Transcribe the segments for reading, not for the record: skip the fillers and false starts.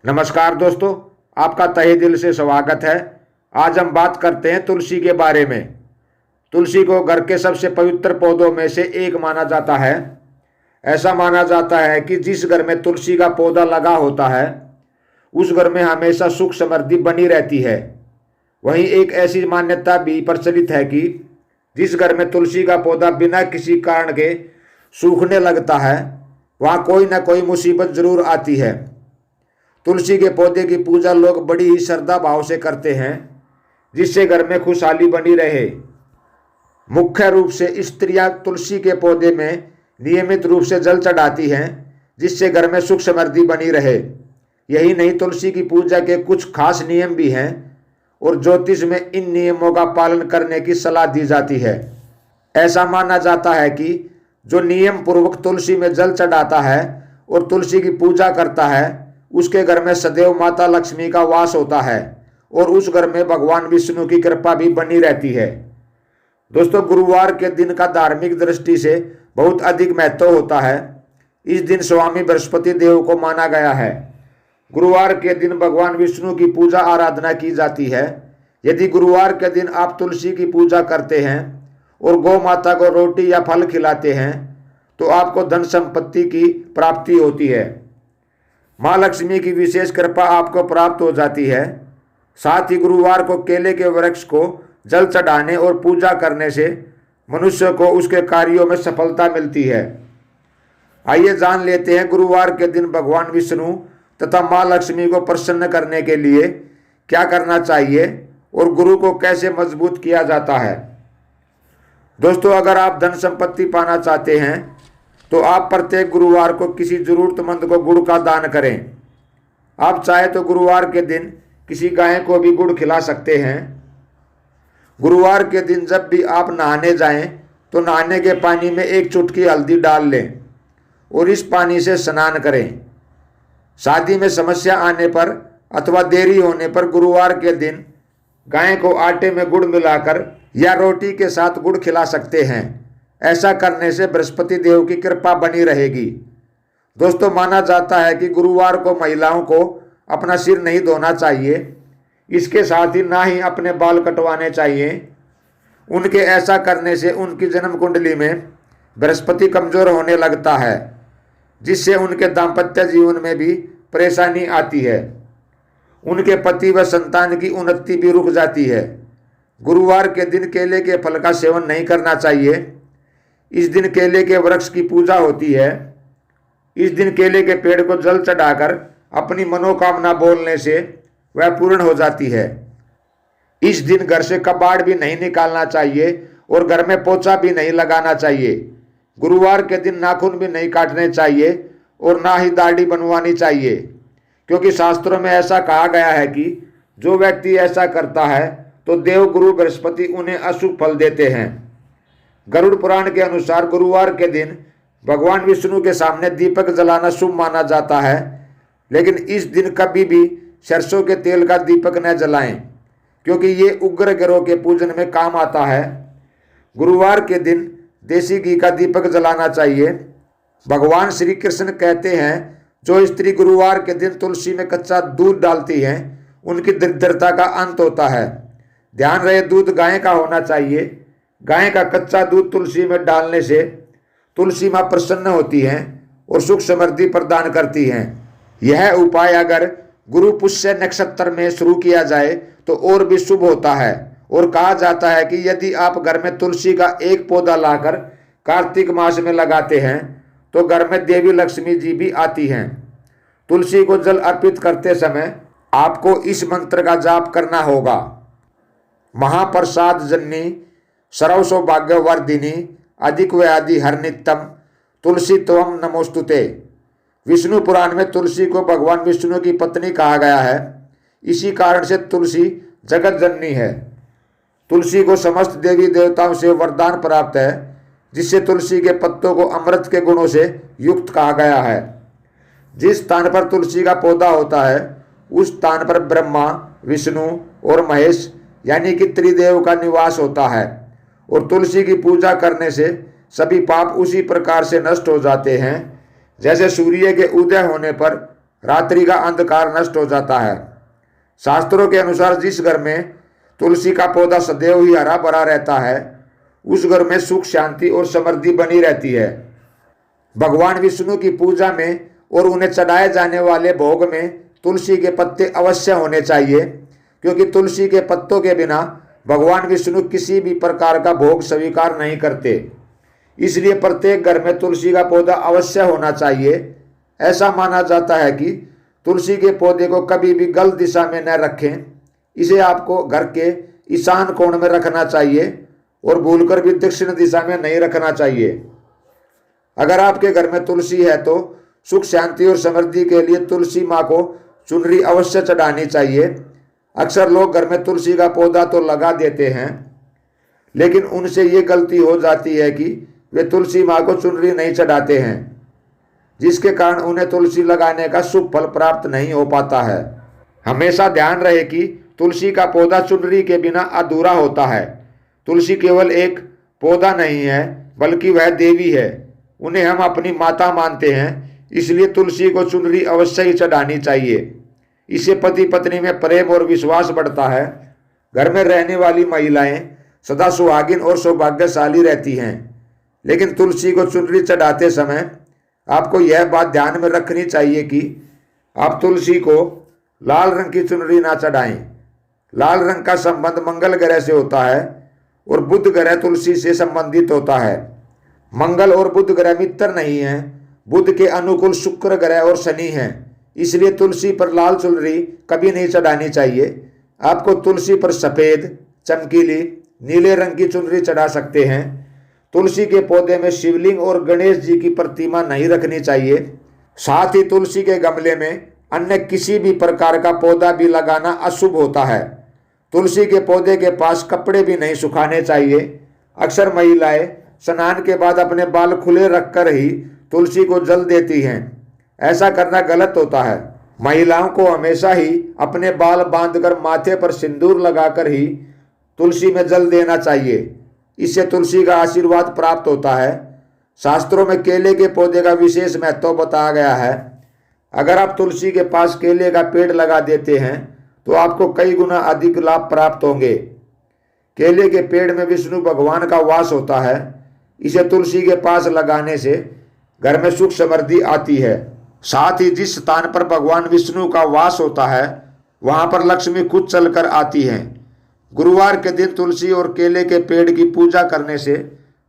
नमस्कार दोस्तों, आपका तहे दिल से स्वागत है। आज हम बात करते हैं तुलसी के बारे में। तुलसी को घर के सबसे पवित्र पौधों में से एक माना जाता है। ऐसा माना जाता है कि जिस घर में तुलसी का पौधा लगा होता है उस घर में हमेशा सुख समृद्धि बनी रहती है। वहीं एक ऐसी मान्यता भी प्रचलित है कि जिस घर में तुलसी का पौधा बिना किसी कारण के सूखने लगता है वहाँ कोई ना कोई मुसीबत जरूर आती है। तुलसी के पौधे की पूजा लोग बड़ी ही श्रद्धा भाव से करते हैं, जिससे घर में खुशहाली बनी रहे। मुख्य रूप से स्त्रियां तुलसी के पौधे में नियमित रूप से जल चढ़ाती हैं, जिससे घर में सुख समृद्धि बनी रहे। यही नहीं, तुलसी की पूजा के कुछ खास नियम भी हैं और ज्योतिष में इन नियमों का पालन करने की सलाह दी जाती है। ऐसा माना जाता है कि जो नियम पूर्वक तुलसी में जल चढ़ाता है और तुलसी की पूजा करता है उसके घर में सदैव माता लक्ष्मी का वास होता है और उस घर में भगवान विष्णु की कृपा भी बनी रहती है। दोस्तों, गुरुवार के दिन का धार्मिक दृष्टि से बहुत अधिक महत्व होता है। इस दिन स्वामी बृहस्पति देव को माना गया है। गुरुवार के दिन भगवान विष्णु की पूजा आराधना की जाती है। यदि गुरुवार के दिन आप तुलसी की पूजा करते हैं और गौ माता को रोटी या फल खिलाते हैं तो आपको धन संपत्ति की प्राप्ति होती है। माँ लक्ष्मी की विशेष कृपा आपको प्राप्त हो जाती है। साथ ही गुरुवार को केले के वृक्ष को जल चढ़ाने और पूजा करने से मनुष्य को उसके कार्यों में सफलता मिलती है। आइए जान लेते हैं गुरुवार के दिन भगवान विष्णु तथा माँ लक्ष्मी को प्रसन्न करने के लिए क्या करना चाहिए और गुरु को कैसे मजबूत किया जाता है। दोस्तों, अगर आप धन संपत्ति पाना चाहते हैं तो आप प्रत्येक गुरुवार को किसी जरूरतमंद को गुड़ का दान करें। आप चाहे तो गुरुवार के दिन किसी गाय को भी गुड़ खिला सकते हैं। गुरुवार के दिन जब भी आप नहाने जाएं तो नहाने के पानी में एक चुटकी हल्दी डाल लें और इस पानी से स्नान करें। शादी में समस्या आने पर अथवा देरी होने पर गुरुवार के दिन गाय को आटे में गुड़ मिलाकर या रोटी के साथ गुड़ खिला सकते हैं। ऐसा करने से बृहस्पति देव की कृपा बनी रहेगी। दोस्तों, माना जाता है कि गुरुवार को महिलाओं को अपना सिर नहीं धोना चाहिए। इसके साथ ही ना ही अपने बाल कटवाने चाहिए। उनके ऐसा करने से उनकी जन्म कुंडली में बृहस्पति कमजोर होने लगता है, जिससे उनके दाम्पत्य जीवन में भी परेशानी आती है। उनके पति व संतान की उन्नति भी रुक जाती है। गुरुवार के दिन केले के फल का सेवन नहीं करना चाहिए। इस दिन केले के वृक्ष की पूजा होती है। इस दिन केले के पेड़ को जल चढ़ाकर अपनी मनोकामना बोलने से वह पूर्ण हो जाती है। इस दिन घर से कबाड़ भी नहीं निकालना चाहिए और घर में पोछा भी नहीं लगाना चाहिए। गुरुवार के दिन नाखून भी नहीं काटने चाहिए और ना ही दाढ़ी बनवानी चाहिए, क्योंकि शास्त्रों में ऐसा कहा गया है कि जो व्यक्ति ऐसा करता है तो देव गुरु बृहस्पति उन्हें अशुभ फल देते हैं। गरुड़ पुराण के अनुसार गुरुवार के दिन भगवान विष्णु के सामने दीपक जलाना शुभ माना जाता है, लेकिन इस दिन कभी भी सरसों के तेल का दीपक न जलाएं, क्योंकि ये उग्र ग्रहों के पूजन में काम आता है। गुरुवार के दिन देसी घी का दीपक जलाना चाहिए। भगवान श्री कृष्ण कहते हैं, जो स्त्री गुरुवार के दिन तुलसी में कच्चा दूध डालती हैं उनकी दरिद्रता का अंत होता है। ध्यान रहे, दूध गाय का होना चाहिए। गाय का कच्चा दूध तुलसी में डालने से तुलसी माँ प्रसन्न होती हैं और सुख समृद्धि प्रदान करती हैं। यह उपाय अगर गुरु पुष्य नक्षत्र में शुरू किया जाए तो और भी शुभ होता है और कहा जाता है कि यदि आप घर में तुलसी का एक पौधा लाकर कार्तिक मास में लगाते हैं तो घर में देवी लक्ष्मी जी भी आती हैं। तुलसी को जल अर्पित करते समय आपको इस मंत्र का जाप करना होगा। महाप्रसाद जननी सर्व सौभाग्य वर्धिनी अधिक व्याधि हर नित्यम तुलसी त्वम नमोस्तुते। विष्णु पुराण में तुलसी को भगवान विष्णु की पत्नी कहा गया है। इसी कारण से तुलसी जगत जननी है। तुलसी को समस्त देवी देवताओं से वरदान प्राप्त है, जिससे तुलसी के पत्तों को अमृत के गुणों से युक्त कहा गया है। जिस स्थान पर तुलसी का पौधा होता है उस स्थान पर ब्रह्मा, विष्णु और महेश यानी कि त्रिदेव का निवास होता है और तुलसी की पूजा करने से सभी पाप उसी प्रकार से नष्ट हो जाते हैं जैसे सूर्य के उदय होने पर रात्रि का अंधकार नष्ट हो जाता है। शास्त्रों के अनुसार जिस घर में तुलसी का पौधा सदैव ही हरा भरा रहता है, उस घर में सुख, शांति और समृद्धि बनी रहती है। भगवान विष्णु की पूजा में और उन्हें चढ़ाए जाने वाले भोग में तुलसी के पत्ते अवश्य होने चाहिए, क्योंकि तुलसी के पत्तों के बिना भगवान विष्णु किसी भी प्रकार का भोग स्वीकार नहीं करते। इसलिए प्रत्येक घर में तुलसी का पौधा अवश्य होना चाहिए। ऐसा माना जाता है कि तुलसी के पौधे को कभी भी गलत दिशा में न रखें। इसे आपको घर के ईशान कोण में रखना चाहिए और भूलकर भी दक्षिण दिशा में नहीं रखना चाहिए। अगर आपके घर में तुलसी है तो सुख, शांति और समृद्धि के लिए तुलसी माँ को चुनरी अवश्य चढ़ानी चाहिए। अक्सर लोग घर में तुलसी का पौधा तो लगा देते हैं, लेकिन उनसे ये गलती हो जाती है कि वे तुलसी माँ को चुनरी नहीं चढ़ाते हैं, जिसके कारण उन्हें तुलसी लगाने का शुभ फल प्राप्त नहीं हो पाता है। हमेशा ध्यान रहे कि तुलसी का पौधा चुनरी के बिना अधूरा होता है। तुलसी केवल एक पौधा नहीं है, बल्कि वह देवी है। उन्हें हम अपनी माता मानते हैं, इसलिए तुलसी को चुनरी अवश्य ही चढ़ानी चाहिए। इससे पति पत्नी में प्रेम और विश्वास बढ़ता है। घर में रहने वाली महिलाएं सदा सुहागिन और सौभाग्यशाली रहती हैं। लेकिन तुलसी को चुनरी चढ़ाते समय आपको यह बात ध्यान में रखनी चाहिए कि आप तुलसी को लाल रंग की चुनरी ना चढ़ाएं। लाल रंग का संबंध मंगल ग्रह से होता है और बुध ग्रह तुलसी से संबंधित होता है। मंगल और बुध ग्रह मित्र नहीं हैं। बुध के अनुकूल शुक्र ग्रह और शनि हैं। इसलिए तुलसी पर लाल चुनरी कभी नहीं चढ़ानी चाहिए। आपको तुलसी पर सफ़ेद, चमकीली, नीले रंग की चुनरी चढ़ा सकते हैं। तुलसी के पौधे में शिवलिंग और गणेश जी की प्रतिमा नहीं रखनी चाहिए। साथ ही तुलसी के गमले में अन्य किसी भी प्रकार का पौधा भी लगाना अशुभ होता है। तुलसी के पौधे के पास कपड़े भी नहीं सुखाने चाहिए। अक्सर महिलाएं स्नान के बाद अपने बाल खुले रखकर ही तुलसी को जल देती हैं। ऐसा करना गलत होता है। महिलाओं को हमेशा ही अपने बाल बांधकर माथे पर सिंदूर लगाकर ही तुलसी में जल देना चाहिए। इससे तुलसी का आशीर्वाद प्राप्त होता है। शास्त्रों में केले के पौधे का विशेष महत्व बताया गया है। अगर आप तुलसी के पास केले का पेड़ लगा देते हैं तो आपको कई गुना अधिक लाभ प्राप्त होंगे। केले के पेड़ में विष्णु भगवान का वास होता है। इसे तुलसी के पास लगाने से घर में सुख समृद्धि आती है। साथ ही जिस स्थान पर भगवान विष्णु का वास होता है वहां पर लक्ष्मी खुद चलकर आती हैं। गुरुवार के दिन तुलसी और केले के पेड़ की पूजा करने से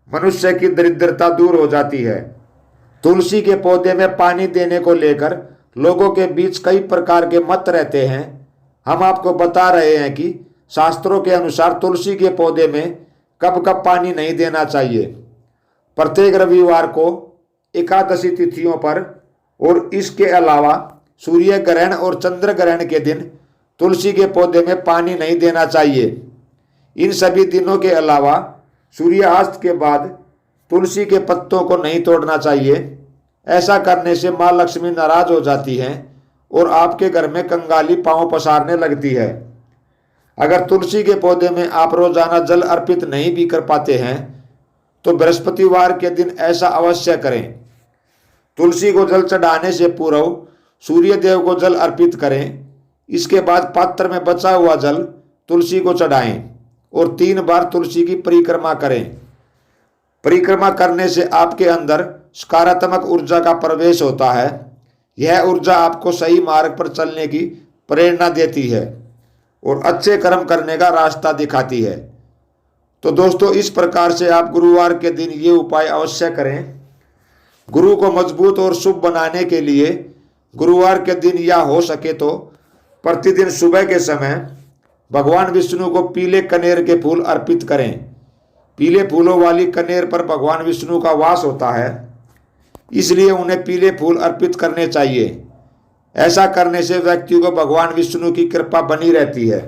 मनुष्य की दरिद्रता दूर हो जाती है। तुलसी के पौधे में पानी देने को लेकर लोगों के बीच कई प्रकार के मत रहते हैं। हम आपको बता रहे हैं कि शास्त्रों के अनुसार तुलसी के पौधे में कब कब पानी नहीं देना चाहिए। प्रत्येक रविवार को, एकादशी तिथियों पर और इसके अलावा सूर्य ग्रहण और चंद्र ग्रहण के दिन तुलसी के पौधे में पानी नहीं देना चाहिए। इन सभी दिनों के अलावा सूर्यास्त के बाद तुलसी के पत्तों को नहीं तोड़ना चाहिए। ऐसा करने से माँ लक्ष्मी नाराज हो जाती हैं और आपके घर में कंगाली पांव पसारने लगती है। अगर तुलसी के पौधे में आप रोजाना जल अर्पित नहीं भी कर पाते हैं तो बृहस्पतिवार के दिन ऐसा अवश्य करें। तुलसी को जल चढ़ाने से पूर्व सूर्य देव को जल अर्पित करें। इसके बाद पात्र में बचा हुआ जल तुलसी को चढ़ाएं और 3 बार तुलसी की परिक्रमा करें। परिक्रमा करने से आपके अंदर सकारात्मक ऊर्जा का प्रवेश होता है। यह ऊर्जा आपको सही मार्ग पर चलने की प्रेरणा देती है और अच्छे कर्म करने का रास्ता दिखाती है। तो दोस्तों, इस प्रकार से आप गुरुवार के दिन ये उपाय अवश्य करें। गुरु को मजबूत और शुभ बनाने के लिए गुरुवार के दिन या हो सके तो प्रतिदिन सुबह के समय भगवान विष्णु को पीले कनेर के फूल अर्पित करें। पीले फूलों वाली कनेर पर भगवान विष्णु का वास होता है, इसलिए उन्हें पीले फूल अर्पित करने चाहिए। ऐसा करने से व्यक्ति को भगवान विष्णु की कृपा बनी रहती है।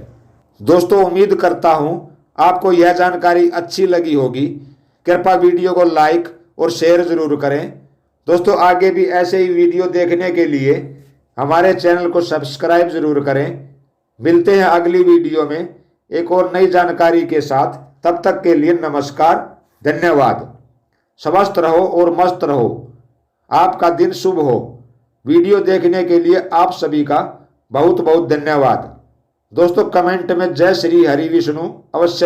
दोस्तों, उम्मीद करता हूं आपको यह जानकारी अच्छी लगी होगी। कृपया वीडियो को लाइक और शेयर जरूर करें। दोस्तों, आगे भी ऐसे ही वीडियो देखने के लिए हमारे चैनल को सब्सक्राइब जरूर करें। मिलते हैं अगली वीडियो में एक और नई जानकारी के साथ। तब तक के लिए नमस्कार, धन्यवाद। स्वस्थ रहो और मस्त रहो। आपका दिन शुभ हो। वीडियो देखने के लिए आप सभी का बहुत बहुत धन्यवाद। दोस्तों कमेंट में जय श्री हरि विष्णु अवश्य